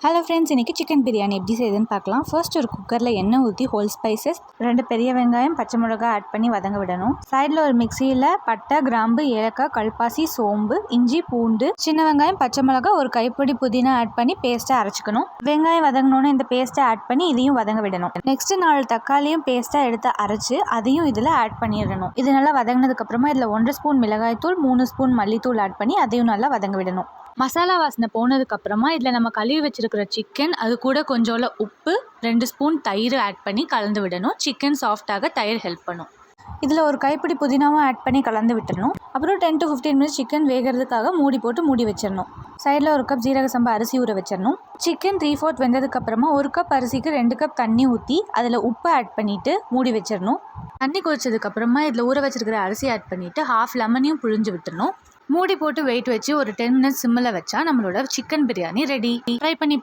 Hello friends, இன்றைக்கி chicken biryani எப்படி செய்யுதுன்னு பார்க்கலாம். ஃபர்ஸ்ட் ஒரு குக்கரில் எண்ணெய் ஊற்றி ஹோல் ஸ்பைசஸ் 2 பெரிய வெங்காயம் பச்சை மிளகாய் ஆட் பண்ணி வதங்க விடணும். சைடில் ஒரு மிக்சியில் பட்டை, கிராம்பு, ஏலக்காய், கல்பாசி, சோம்பு, இஞ்சி, பூண்டு, சின்ன வெங்காயம், பச்சை மிளகாய், ஒரு கைப்பிடி புதினா ஆட் பண்ணி பேஸ்ட்டை அரைச்சிக்கணும். வெங்காயம் வதங்கினோன்னு இந்த பேஸ்ட்டை ஆட் பண்ணி இதையும் வதங்க விடணும். நெக்ஸ்ட் 4 தக்காளியும் பேஸ்ட்டாக எடுத்து அரைச்சி அதையும் இதில் ஆட் பண்ணிடணும். இது நல்லா வதங்கினதுக்கப்புறமா இதில் 1 ஸ்பூன் மிளகாய் தூள், 3 ஸ்பூன் மல்லித்தூள் ஆட் பண்ணி அதையும் நல்லா வதங்க விடணும். மசாலா வாசனை போனதுக்கப்புறமா இதில் நம்ம கழுவி வச்சிருக்கிற சிக்கன், அது கூட கொஞ்சோல உப்பு, 2 ஸ்பூன் தயிர் ஆட் பண்ணி கலந்து விடணும். சிக்கன் சாஃப்டாக தயிர் ஹெல்ப் பண்ணும். இதில் ஒரு கைப்பிடி புதினாவும் ஆட் பண்ணி கலந்து விட்டுடணும். அப்புறம் 10 to 15 மினிட்ஸ் சிக்கன் வேகிறதுக்காக மூடி போட்டு மூடி வச்சிடணும். சைடில் 1 கப் ஜீரக சம்பா அரிசி ஊற வச்சிடணும். சிக்கன் 3/4 வெந்ததுக்கப்புறமா 1 கப் அரிசிக்கு 2 கப் தண்ணி ஊற்றி அதில் உப்பு ஆட் பண்ணிவிட்டு மூடி வச்சிடணும். தண்ணி கொதிச்சதுக்கப்புறமா இதில் ஊற வச்சிருக்கிற அரிசி ஆட் பண்ணிவிட்டு 1/2 லெமனையும் புழிஞ்சு விட்டுடணும். மூடி போட்டு வெயிட் வச்சு ஒரு 10 மினிட்ஸ் சிம்மில் வச்சா நம்மளோட சிக்கன் பிரியாணி ரெடி. ட்ரை பண்ணி